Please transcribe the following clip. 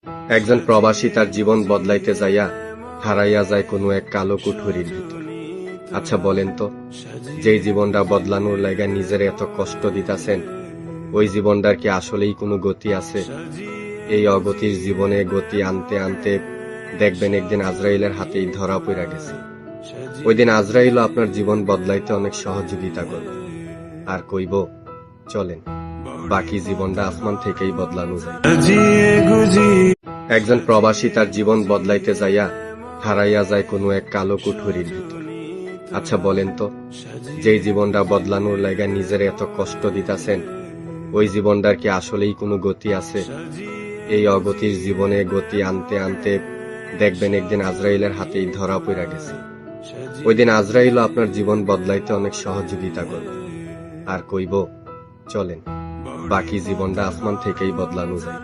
একজন প্রবাসী তার জীবন বদলাইতে যাইয়া হারাইয়া যায় কোনো এক কালো কুঠুরির ভিতর। আচ্ছা বলেন তো, যেই জীবনটা বদলানোর লাইগা নিজের এত কষ্ট দিতাছেন, ওই জীবনটার কি আসলেই কোনো গতি আছে? এই অগতির জীবনে গতি আনতে আনতে দেখবেন একদিন আজরাইলের হাতেই ধরা পড়া গেছে। ওই দিন আজরাইলও আপনার জীবন বদলাইতে অনেক সহযোগিতা করবে। আর কইব, চলেন বাকি জীবনটা আসমান থেকেই বদলানো যায়। একজন প্রবাসী তার জীবন বদলাইতে যাইয়া হারাইয়া যায় কোনো এক কালো কুঠুরির ভিতর। আচ্ছা বলেন তো, যেই জীবনটা বদলানোর লাইগা নিজের এত কষ্ট দিতাছেন, ওই জীবনটার কি আসলেই কোনো গতি আছে? এই অগতির জীবনে গতি আনতে আনতে দেখবেন একদিন আজরাইলের হাতেই ধরা পড়া গেছে। ওই দিন আজরাইলও আপনার জীবন বদলাইতে অনেক সহযোগিতা করবে। আর কইব, চলেন বাকি জীবনটা আসমান থেকেই বদলানো যায়।